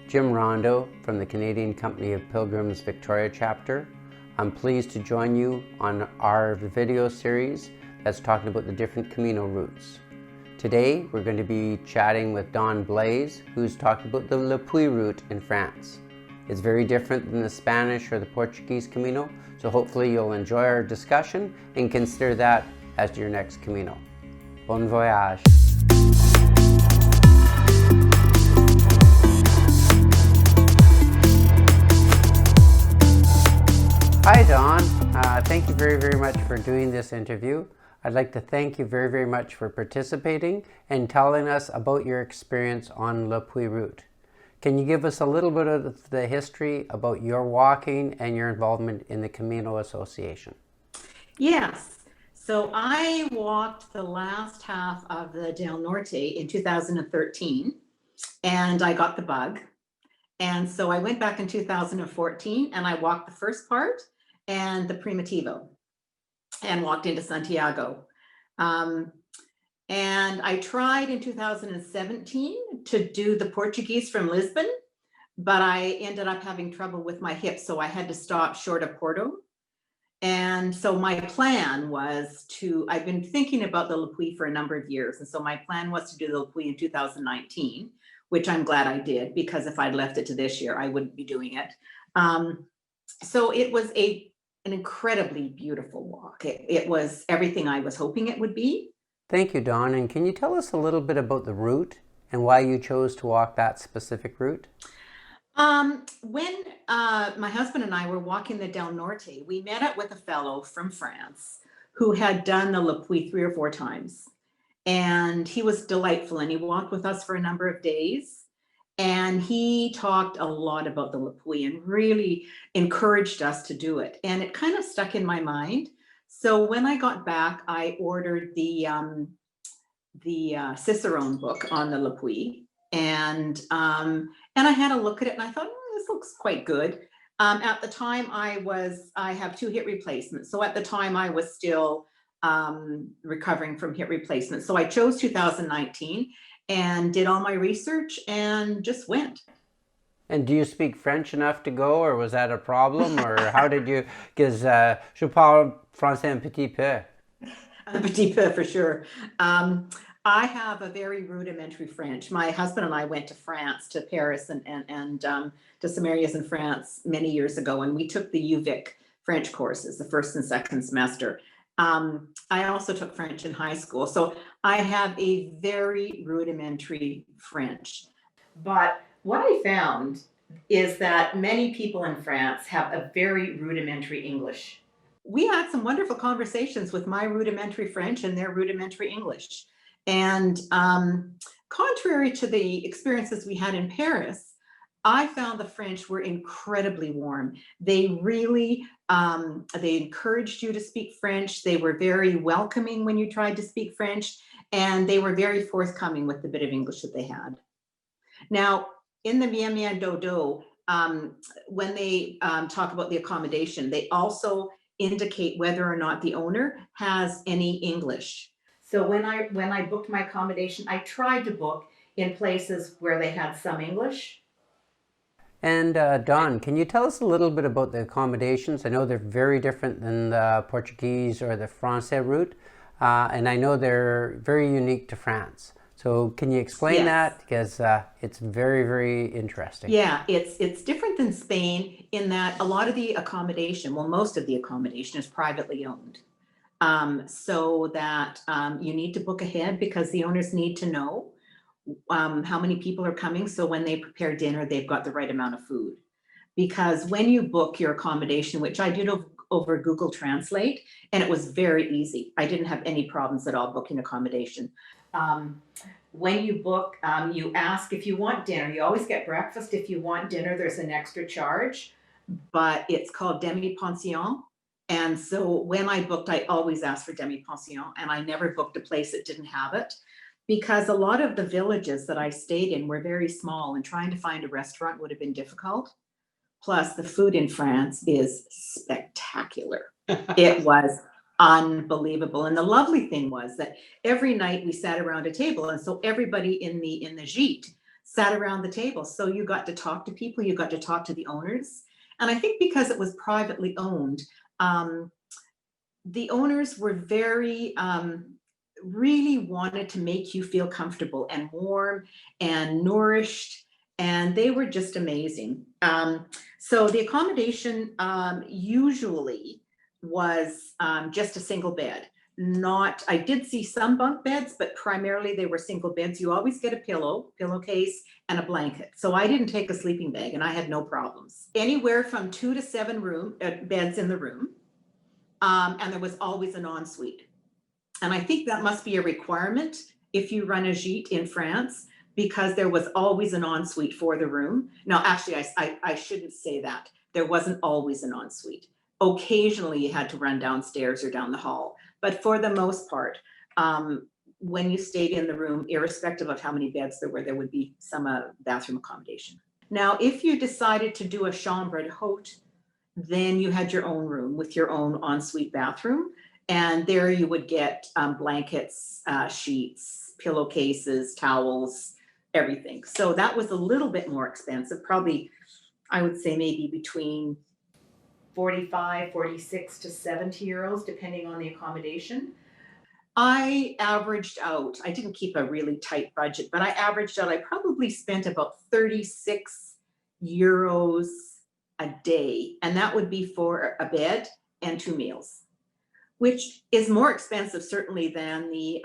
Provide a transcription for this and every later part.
Jim Rondo from the Canadian Company of Pilgrims Victoria chapter. I'm pleased to join you on our video series that's talking about the different Camino routes. Today we're going to be chatting with Dawn Blais, who's talking about the Le Puy route in France. It's very different than the Spanish or the Portuguese Camino, so hopefully you'll enjoy our discussion and consider that as your next Camino. Bon voyage! Hi Dawn, thank you very much for doing this interview. I'd like to thank you very much for participating and telling us about your experience on Le Puy route. Can you give us a little bit of the history about your walking and your involvement in the Camino Association? Yes. So I walked the last half of the Del Norte in 2013 and I got the bug. And so I went back in 2014 and I walked the first part and the Primitivo and walked into Santiago. And I tried in 2017 to do the Portuguese from Lisbon, but I ended up having trouble with my hip, so I had to stop short of Porto. And so my plan was I've been thinking about the Le Puy for a number of years, and so my plan was to do the Le Puy in 2019, which I'm glad I did, because if I'd left it to this year, I wouldn't be doing it. So it was an incredibly beautiful walk. It was everything I was hoping it would be. Thank you, Dawn. And can you tell us a little bit about the route and why you chose to walk that specific route? When my husband and I were walking the Del Norte, we met up with a fellow from France who had done the Le Puy 3 or 4 times. And he was delightful, and he walked with us for a number of days. And he talked a lot about the Le Puy and really encouraged us to do it. And it kind of stuck in my mind. So when I got back, I ordered the Cicerone book on the Le Puy, and I had a look at it, and I thought, this looks quite good. At the time, I have 2 hip replacements, so at the time I was still recovering from hip replacements. So I chose 2019 and did all my research and just went. And do you speak French enough to go, or was that a problem, or how did you, because je parle français un petit peu. Un petit peu, for sure. I have a very rudimentary French. My husband and I went to France, to Paris and to some areas in France many years ago, and we took the UVic French courses, the first and second semester. I also took French in high school, so I have a very rudimentary French. But what I found is that many people in France have a very rudimentary English. We had some wonderful conversations with my rudimentary French and their rudimentary English. And contrary to the experiences we had in Paris, I found the French were incredibly warm. They really, they encouraged you to speak French. They were very welcoming when you tried to speak French, and they were very forthcoming with the bit of English that they had. Now, in the Bien Bien Dodo, when they talk about the accommodation, they also indicate whether or not the owner has any English. So when I booked my accommodation, I tried to book in places where they had some English. And Dawn, can you tell us a little bit about the accommodations? I know they're very different than the Portuguese or the Francais route, and I know they're very unique to France. So can you explain that? Because it's very interesting. Yeah, it's different than Spain in that a lot of the accommodation, well, most of the accommodation is privately owned. So that you need to book ahead because the owners need to know how many people are coming. So when they prepare dinner, they've got the right amount of food. Because when you book your accommodation, which I did over Google Translate, and it was very easy. I didn't have any problems at all booking accommodation. When you book, you ask if you want dinner. You always get breakfast. If you want dinner, there's an extra charge, but it's called demi-pension. And so when I booked, I always asked for demi-pension, and I never booked a place that didn't have it, because a lot of the villages that I stayed in were very small, and trying to find a restaurant would have been difficult. Plus, the food in France is spectacular. It was unbelievable. And the lovely thing was that every night we sat around a table, and so everybody in the gîte sat around the table. So you got to talk to people, you got to talk to the owners. And I think because it was privately owned, the owners were very, really wanted to make you feel comfortable and warm and nourished, and they were just amazing. So the accommodation usually was just a single bed. Not, I did see some bunk beds, but primarily they were single beds. You always get a pillowcase, and a blanket. So I didn't take a sleeping bag, and I had no problems. Anywhere from 2 to 7 beds in the room, and there was always an ensuite. And I think that must be a requirement if you run a gîte in France, because there was always an ensuite for the room. Now, actually, I shouldn't say that. There wasn't always an ensuite. Occasionally, you had to run downstairs or down the hall. But for the most part, when you stayed in the room, irrespective of how many beds there would be some bathroom accommodation. Now, if you decided to do a chambre d'hôte, then you had your own room with your own ensuite bathroom. And there you would get blankets, sheets, pillowcases, towels, everything. So that was a little bit more expensive, probably, I would say maybe between 45, 46 to 70 euros, depending on the accommodation. I averaged out, I didn't keep a really tight budget, but I averaged out, I probably spent about 36 euros a day. And that would be for a bed and 2 meals, which is more expensive certainly than the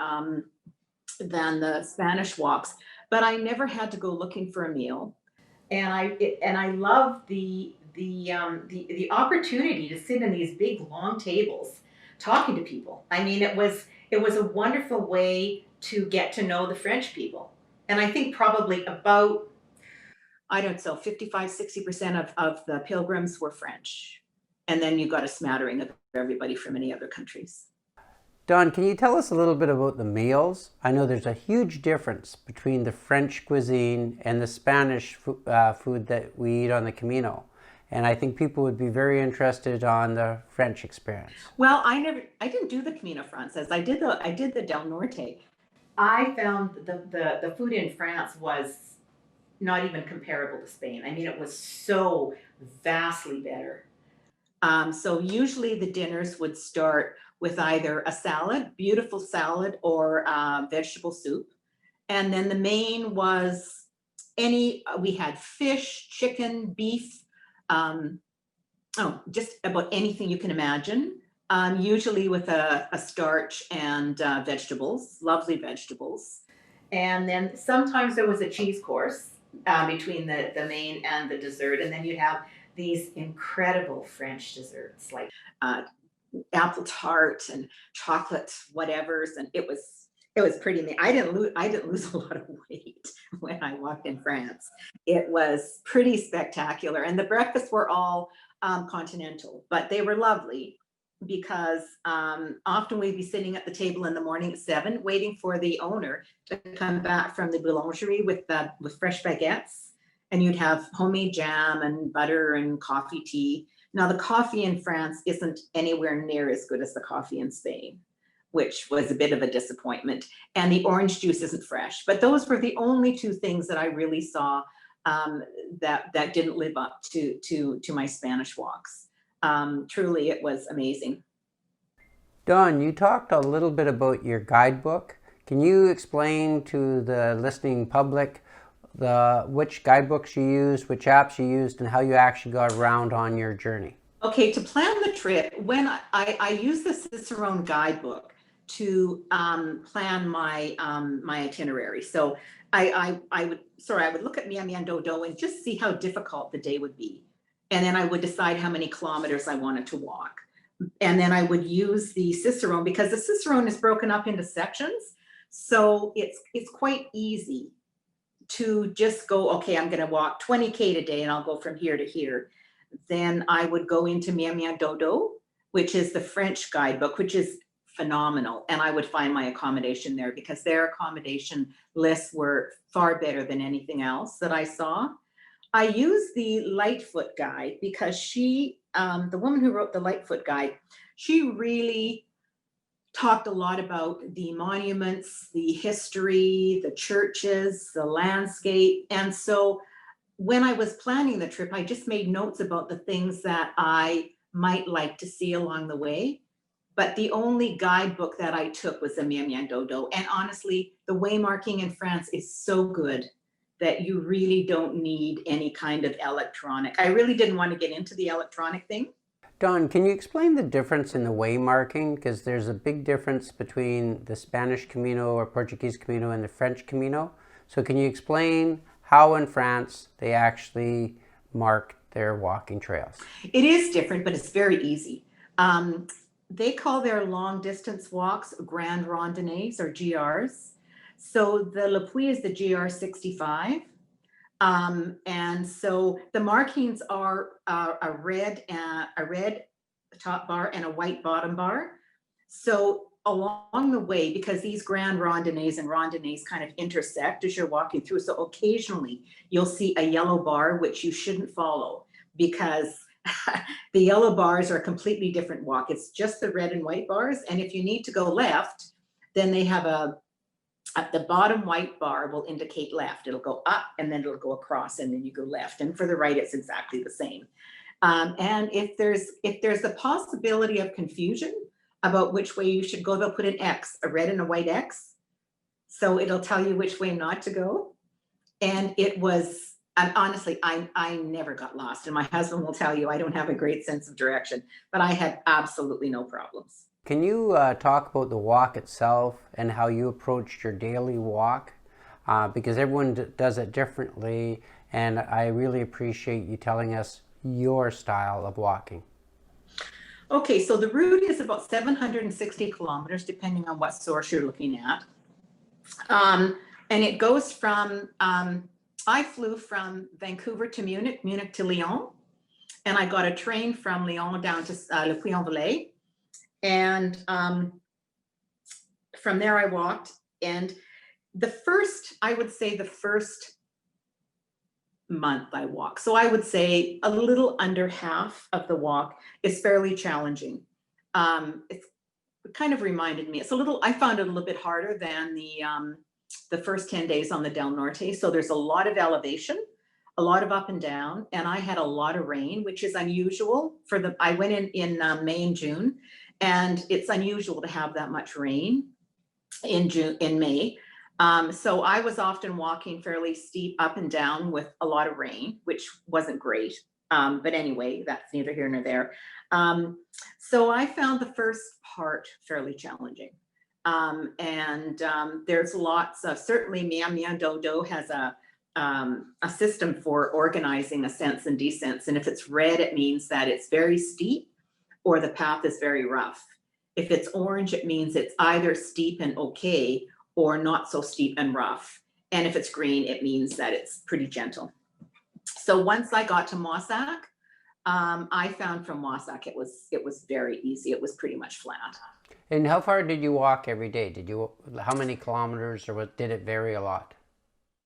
Spanish walks. But I never had to go looking for a meal. And I love the opportunity to sit in these big long tables talking to people. I mean, it was a wonderful way to get to know the French people. And I think probably about, I don't know, 55, 60% of the pilgrims were French. And then you got a smattering of everybody from many other countries. Dawn, can you tell us a little bit about the meals? I know there's a huge difference between the French cuisine and the Spanish food that we eat on the Camino. And I think people would be very interested on the French experience. Well, I didn't do the Camino Frances. I did the Del Norte. I found the food in France was not even comparable to Spain. I mean, it was so vastly better. So usually the dinners would start with either a salad, beautiful salad, or vegetable soup. And then the main was we had fish, chicken, beef, just about anything you can imagine. Usually with a starch and vegetables, lovely vegetables. And then sometimes there was a cheese course between the main and the dessert. And then you'd have these incredible French desserts like apple tart and chocolate whatevers, and it was pretty amazing. I didn't lose a lot of weight when I walked in France. It was pretty spectacular, and the breakfasts were all continental, but they were lovely because often we'd be sitting at the table in the morning at 7, waiting for the owner to come back from the boulangerie with fresh baguettes. And you'd have homemade jam and butter and coffee, tea. Now, the coffee in France isn't anywhere near as good as the coffee in Spain, which was a bit of a disappointment. And the orange juice isn't fresh. But those were the only 2 things that I really saw that didn't live up to my Spanish walks. Truly, it was amazing. Dawn, you talked a little bit about your guidebook. Can you explain to the listening public which guidebooks you used, which apps you used, and how you actually got around on your journey? Okay, to plan the trip, when I use the Cicerone guidebook to plan my itinerary. So I would look at Miami-Dodo and just see how difficult the day would be, and then I would decide how many kilometers I wanted to walk, and then I would use the Cicerone because the Cicerone is broken up into sections, so it's quite easy to just go, okay, I'm going to walk 20K today and I'll go from here to here. Then I would go into Miami-Dodo, which is the French guidebook, which is phenomenal. And I would find my accommodation there because their accommodation lists were far better than anything else that I saw. I use the Lightfoot guide because the woman who wrote the Lightfoot guide, she really talked a lot about the monuments, the history, the churches, the landscape. And so when I was planning the trip, I just made notes about the things that I might like to see along the way. But the only guidebook that I took was the Miam Dodo. And honestly, the waymarking in France is so good that you really don't need any kind of electronic. I really didn't want to get into the electronic thing. Dawn, can you explain the difference in the way marking? Because there's a big difference between the Spanish Camino or Portuguese Camino and the French Camino. So can you explain how in France they actually mark their walking trails? It is different, but it's very easy. They call their long distance walks Grand Randonnées or GRs. So the Le Puy is the GR 65. And so the markings are a red top bar and a white bottom bar. So along the way, because these grand randonnées and randonnées kind of intersect as you're walking through, so occasionally you'll see a yellow bar, which you shouldn't follow because the yellow bars are a completely different walk. It's just the red and white bars. And if you need to go left, then they have at the bottom white bar will indicate left. It'll go up and then it'll go across and then you go left. And for the right, it's exactly the same. And if there's the possibility of confusion about which way you should go, they'll put an X, a red and a white X. So it'll tell you which way not to go. And it was, honestly, I never got lost. And my husband will tell you I don't have a great sense of direction, but I had absolutely no problems. Can you talk about the walk itself and how you approached your daily walk? Because everyone does it differently, and I really appreciate you telling us your style of walking. Okay, so the route is about 760 kilometers, depending on what source you're looking at. And it goes from, I flew from Vancouver to Munich, Munich to Lyon, and I got a train from Lyon down to Le Puy-en-Velay. And from there I walked, and I would say the first month I walked. So I would say a little under half of the walk is fairly challenging. It kind of reminded me, I found it a little bit harder than the first 10 days on the Del Norte. So there's a lot of elevation, a lot of up and down, and I had a lot of rain, which is unusual I went in May and June, and it's unusual to have that much rain in May. So I was often walking fairly steep up and down with a lot of rain, which wasn't great. But anyway, that's neither here nor there. So I found the first part fairly challenging. And there's lots of, certainly Miam Dodo has a system for organizing ascents and descents. And if it's red, it means that it's very steep or the path is very rough. If it's orange, it means it's either steep and okay or not so steep and rough. And if it's green, it means that it's pretty gentle. So once I got to Mossack, I found from Mossack it was very easy. It was pretty much flat. And how far did you walk every day? How many kilometers, or did it vary a lot?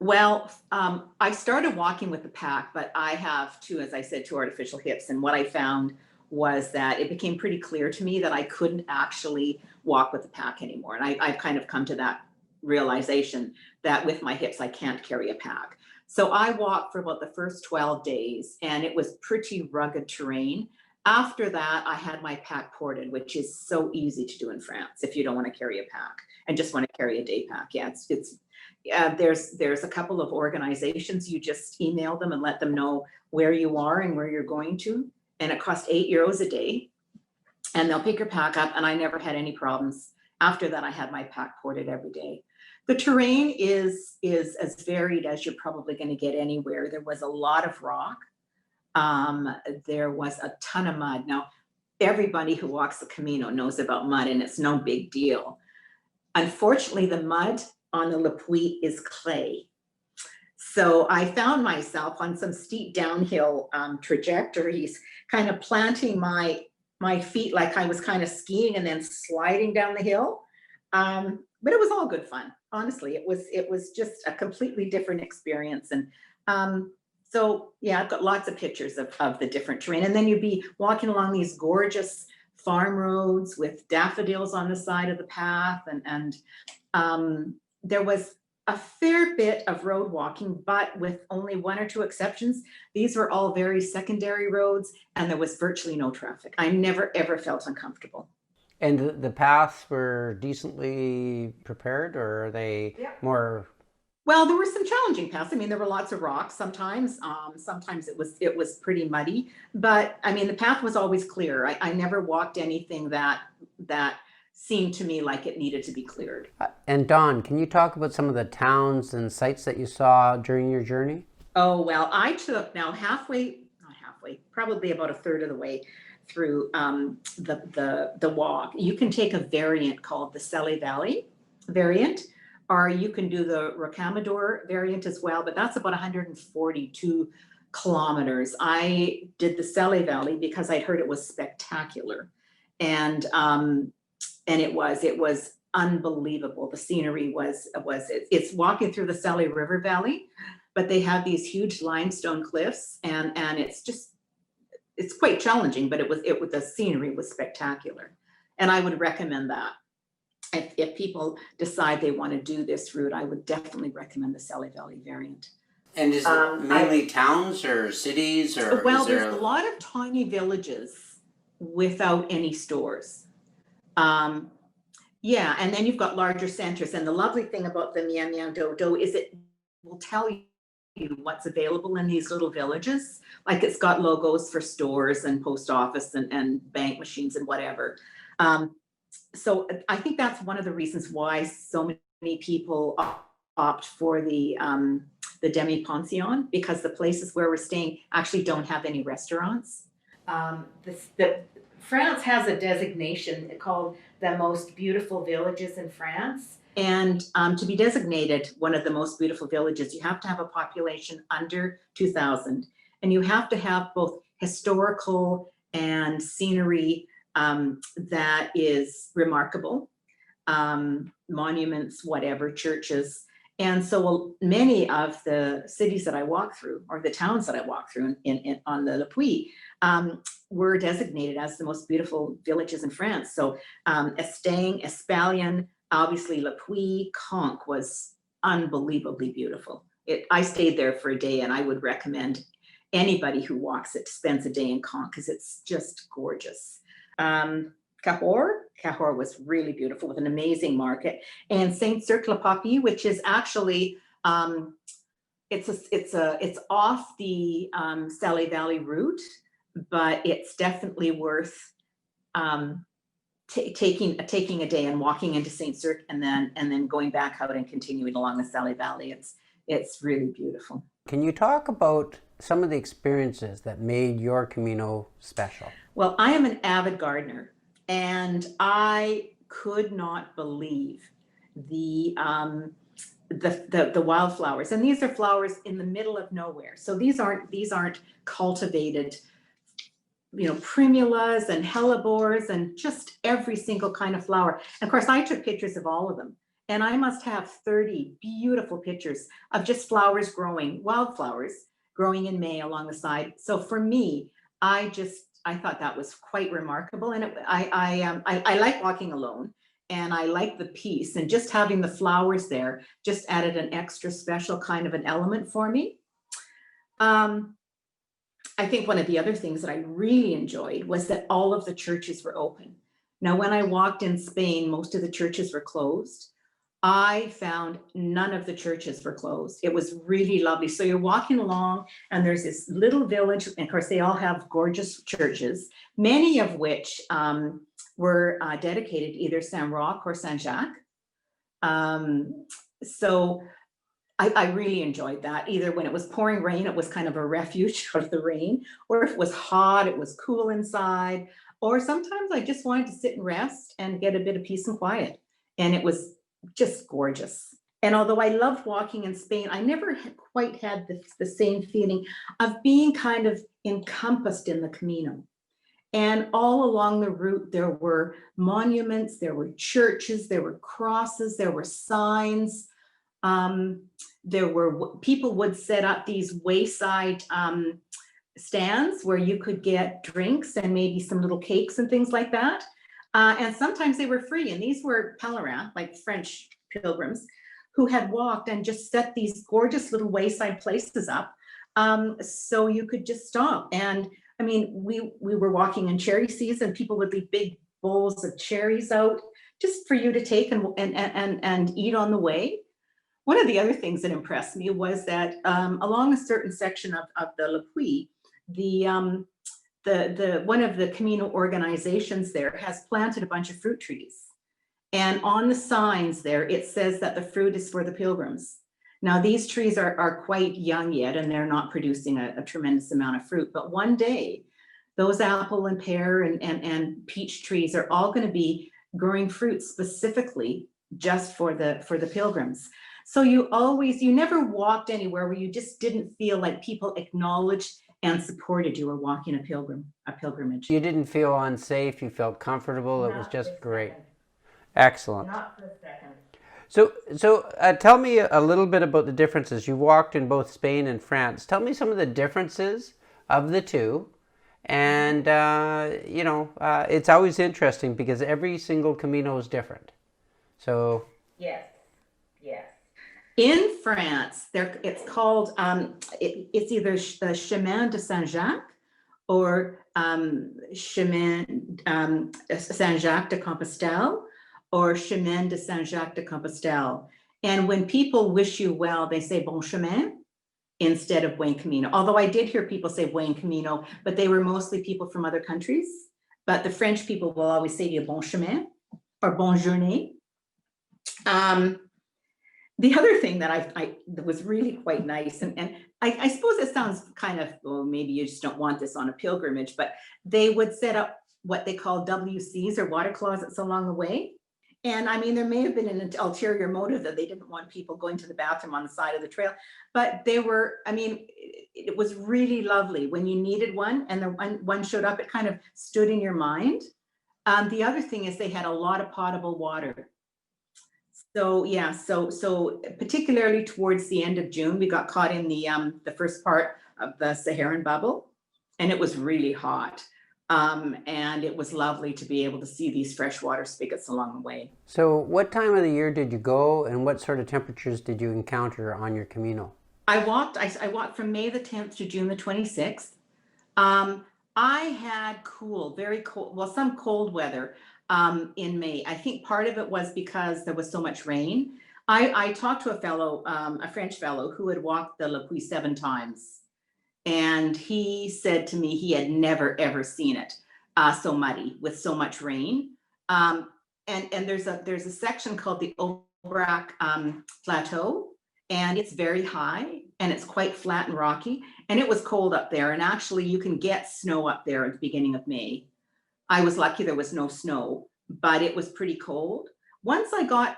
Well, I started walking with the pack, but I have as I said, two artificial hips. And what I found was that it became pretty clear to me that I couldn't actually walk with the pack anymore. And I've kind of come to that realization that with my hips, I can't carry a pack. So I walked for about the first 12 days, and it was pretty rugged terrain. After that, I had my pack ported, which is so easy to do in France if you don't want to carry a pack and just want to carry a day pack. Yeah, there's a couple of organizations. You just email them and let them know where you are and where you're going to, and it costs €8 a day, and they'll pick your pack up. And I never had any problems. After that, I had my pack ported every day. The terrain is as varied as you're probably going to get anywhere. There was a lot of rock. There was a ton of mud. Now, everybody who walks the Camino knows about mud, and it's no big deal. Unfortunately, the mud on the Le Puy is clay. So I found myself on some steep downhill trajectories, kind of planting my feet like I was kind of skiing and then sliding down the hill. But it was all good fun. Honestly, it was just a completely different experience. And so, yeah, I've got lots of pictures of the different terrain. And then you'd be walking along these gorgeous farm roads with daffodils on the side of the path. There was a fair bit of road walking, but with only one or two exceptions. These were all very secondary roads, and there was virtually no traffic. I never, ever felt uncomfortable. And the paths were decently prepared, or are they more? Well, there were some challenging paths. I mean, there were lots of rocks sometimes. Sometimes it was pretty muddy, but I mean, the path was always clear. I never walked anything that seemed to me like it needed to be cleared. And Dawn, can you talk about some of the towns and sites that you saw during your journey? Oh, well, I took not halfway, probably about a third of the way through the walk. You can take a variant called the Selle Valley variant, or you can do the Rocamadour variant as well, but that's about 142 kilometers. I did the Selle Valley because I heard it was spectacular. And it was unbelievable. The scenery it's walking through the Selle River Valley, but they have these huge limestone cliffs, and it's quite challenging, but the scenery was spectacular. And I would recommend that. If people decide they want to do this route, I would definitely recommend the Selle Valley variant. And is it mainly towns or cities, or well, there's a lot of tiny villages without any stores. Yeah, and then you've got larger centers. And the lovely thing about the Mian Mian Do Do is it will tell you what's available in these little villages. Like, it's got logos for stores and post office and bank machines and whatever. So I think that's one of the reasons why so many people opt for the demi-pension, because the places where we're staying actually don't have any restaurants. France has a designation called the most beautiful villages in France. And to be designated one of the most beautiful villages, you have to have a population under 2,000. And you have to have both historical and scenery that is remarkable, monuments, whatever, churches. And so many of the cities that I walk through, or the towns that I walk through on the Le Puy, were designated as the most beautiful villages in France. So Estaing, Espalion, obviously Le Puy, Conques was unbelievably beautiful. I stayed there for a day, and I would recommend anybody who walks it spends a day in Conques, because it's just gorgeous. Cahors was really beautiful, with an amazing market, and Saint-Cirq-le-Papy, which is actually it's off the Selle Valley route, but it's definitely worth taking a day and walking into Saint-Cirq, and then going back out and continuing along the Selle Valley. It's really beautiful. Can you talk about some of the experiences that made your Camino special? Well, I am an avid gardener, and I could not believe the wildflowers. And these are flowers in the middle of nowhere. So these aren't cultivated, primulas and hellebores and just every single kind of flower. And of course, I took pictures of all of them. And I must have 30 beautiful pictures of just flowers growing, wildflowers growing in May along the side. So for me, I thought that was quite remarkable. And I like walking alone, and I like the peace, and just having the flowers there just added an extra special kind of an element for me. I think one of the other things that I really enjoyed was that all of the churches were open. Now, when I walked in Spain, most of the churches were closed. I found none of the churches were closed. It was really lovely. So you're walking along, and there's this little village, and of course they all have gorgeous churches, many of which were dedicated either Saint Roch or Saint Jacques. So I really enjoyed that. Either when it was pouring rain, it was kind of a refuge of the rain, or if it was hot, it was cool inside, or sometimes I just wanted to sit and rest and get a bit of peace and quiet. And it was just gorgeous. And although I loved walking in Spain, I never quite had the same feeling of being kind of encompassed in the Camino. And all along the route, there were monuments, there were churches, there were crosses, there were signs. People would set up these wayside stands where you could get drinks and maybe some little cakes and things like that. And sometimes they were free. And these were pèlerins, like French pilgrims, who had walked and just set these gorgeous little wayside places up. So you could just stop. And I mean, we were walking in cherry season. People would leave big bowls of cherries out just for you to take and eat on the way. One of the other things that impressed me was that along a certain section of the Le Puy, the one of the Camino organizations there has planted a bunch of fruit trees. And on the signs there, it says that the fruit is for the pilgrims. Now, these trees are quite young yet, and they're not producing a tremendous amount of fruit. But one day, those apple and pear and peach trees are all going to be growing fruit specifically just for the pilgrims. So you never walked anywhere where you just didn't feel like people acknowledged and supported you were walking a pilgrimage. You didn't feel unsafe. You felt comfortable. It was Not just for a great. second. Excellent. Not for a second. So tell me a little bit about the differences. You walked in both Spain and France. Tell me some of the differences of the two. And, it's always interesting because every single Camino is different. So. Yes. Yes. In France, it's called, it's either the Chemin de Saint-Jacques or Chemin Saint-Jacques de Compostelle or Chemin de Saint-Jacques de Compostelle. And when people wish you well, they say Bon Chemin instead of Buen Camino. Although I did hear people say Buen Camino, but they were mostly people from other countries. But the French people will always say to you Bon Chemin or Bonne Journée. The other thing that that was really quite nice, and I suppose it sounds kind of, well, maybe you just don't want this on a pilgrimage, but they would set up what they call WCs or water closets along the way. And I mean, there may have been an ulterior motive that they didn't want people going to the bathroom on the side of the trail, but they were, I mean, it was really lovely when you needed one and the one showed up, it kind of stood in your mind. The other thing is they had a lot of potable water. So yeah, so particularly towards the end of June, we got caught in the first part of the Saharan bubble, and it was really hot. And it was lovely to be able to see these freshwater spigots along the way. So what time of the year did you go, and what sort of temperatures did you encounter on your Camino? I walked from May the 10th to June the 26th. I had very cold, well, some cold weather in May. I think part of it was because there was so much rain. I talked to a French fellow who had walked the Le Puy 7 times. And he said to me he had never, ever seen it so muddy with so much rain. And there's a section called the Aubrac Plateau, and it's very high and it's quite flat and rocky. And it was cold up there. And actually you can get snow up there at the beginning of May. I was lucky there was no snow, but it was pretty cold. Once I got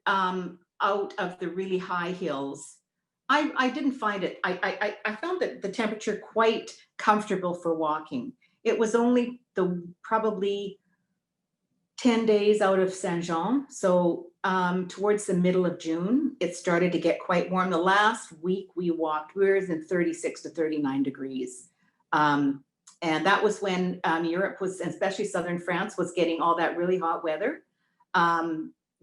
out of the really high hills, I didn't find it. I found that the temperature quite comfortable for walking. It was only probably 10 days out of Saint-Jean. So towards the middle of June, it started to get quite warm. The last week we walked, we were in 36 to 39 degrees. And that was when Europe was, especially southern France, was getting all that really hot weather.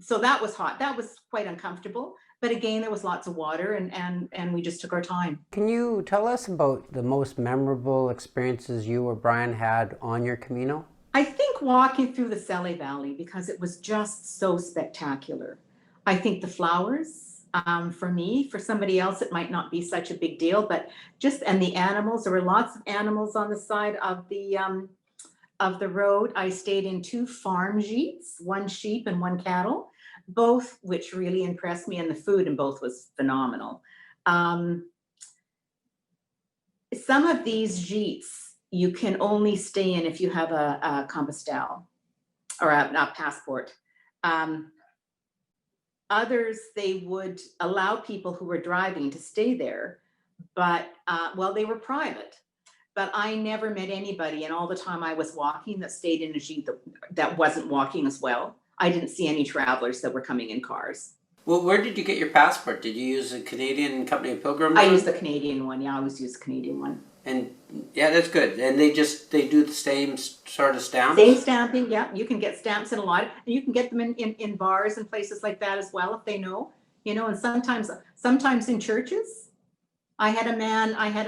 So that was hot. That was quite uncomfortable. But again, there was lots of water and we just took our time. Can you tell us about the most memorable experiences you or Brian had on your Camino? I think walking through the Selle Valley, because it was just so spectacular. I think the flowers, for me, for somebody else, it might not be such a big deal, but and the animals, there were lots of animals on the side of the road. I stayed in 2 farm gîtes, 1 sheep and 1 cattle, both which really impressed me, and the food in both was phenomenal. Some of these gîtes you can only stay in if you have a Compostelle or a passport. Others, they would allow people who were driving to stay there, but they were private. But I never met anybody in all the time I was walking that stayed in a gîte that wasn't walking as well. I didn't see any travelers that were coming in cars. Well, where did you get your passport? Did you use a Canadian Company of Pilgrims? I used the Canadian one. Yeah, I always use the Canadian one. And yeah, that's good. And they do the same sort of stamps? Same stamping, yeah. You can get stamps in a lot, and you can get them in bars and places like that as well if they know, and sometimes in churches. I had a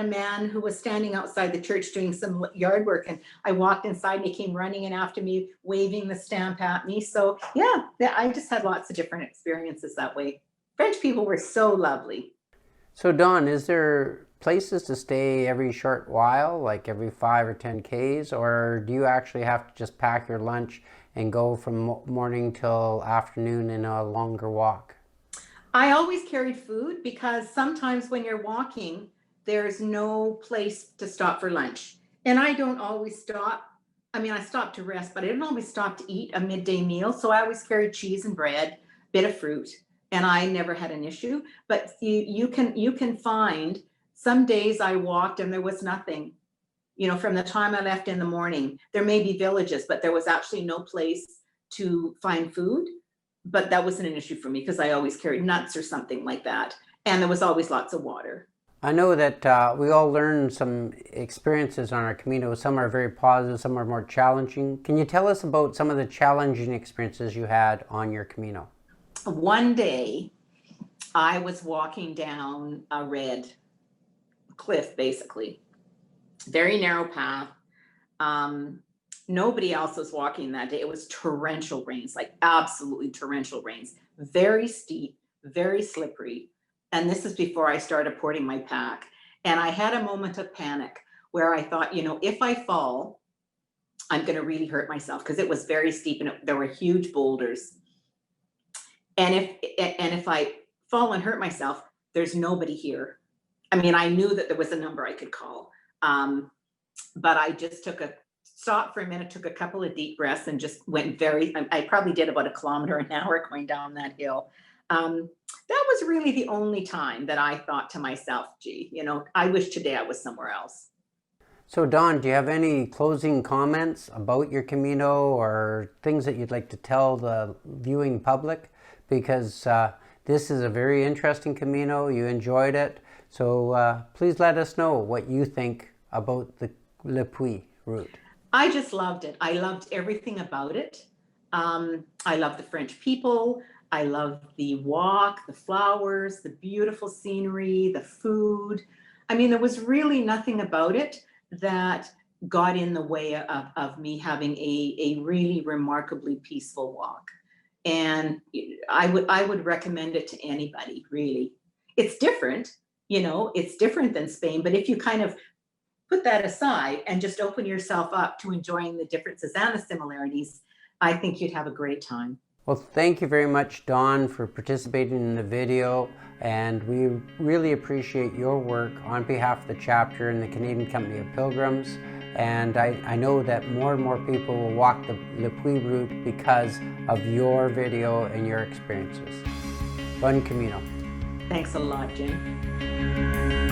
man who was standing outside the church doing some yard work, and I walked inside and he came running in after me, waving the stamp at me. So yeah, I just had lots of different experiences that way. French people were so lovely. So Dawn, is there places to stay every short while, like every 5 or 10 Ks, or do you actually have to just pack your lunch and go from morning till afternoon in a longer walk? I always carried food because sometimes when you're walking, there's no place to stop for lunch. And I don't always stop. I mean, I stop to rest, but I didn't always stop to eat a midday meal. So I always carried cheese and bread, bit of fruit, and I never had an issue. But you can find some days I walked and there was nothing. From the time I left in the morning, there may be villages, but there was actually no place to find food. But that wasn't an issue for me because I always carried nuts or something like that. And there was always lots of water. I know that we all learn some experiences on our Camino. Some are very positive, some are more challenging. Can you tell us about some of the challenging experiences you had on your Camino? One day, I was walking down a red cliff, basically. Very narrow path. Nobody else was walking that day. It was torrential rains, like absolutely torrential rains. Very steep, very slippery. And this is before I started porting my pack. And I had a moment of panic where I thought, if I fall, I'm going to really hurt myself because it was very steep and there were huge boulders. And if I fall and hurt myself, there's nobody here. I mean, I knew that there was a number I could call. But I just stopped for a minute, took a couple of deep breaths and just went I probably did about 1 kilometer an hour going down that hill. That was really the only time that I thought to myself, gee, I wish today I was somewhere else. So Dawn, do you have any closing comments about your Camino or things that you'd like to tell the viewing public? Because this is a very interesting Camino. You enjoyed it. So please let us know what you think about the Le Puy route. I just loved it. I loved everything about it. I love the French people. I love the walk, the flowers, the beautiful scenery, the food. I mean, there was really nothing about it that got in the way of me having a really remarkably peaceful walk. And I would recommend it to anybody, really. It's different, it's different than Spain, but if you kind of put that aside and just open yourself up to enjoying the differences and the similarities, I think you'd have a great time. Well, thank you very much, Dawn, for participating in the video, and we really appreciate your work on behalf of the chapter and the Canadian Company of Pilgrims. And I know that more and more people will walk the Le Puy route because of your video and your experiences. Bon Camino. Thanks a lot, Jim.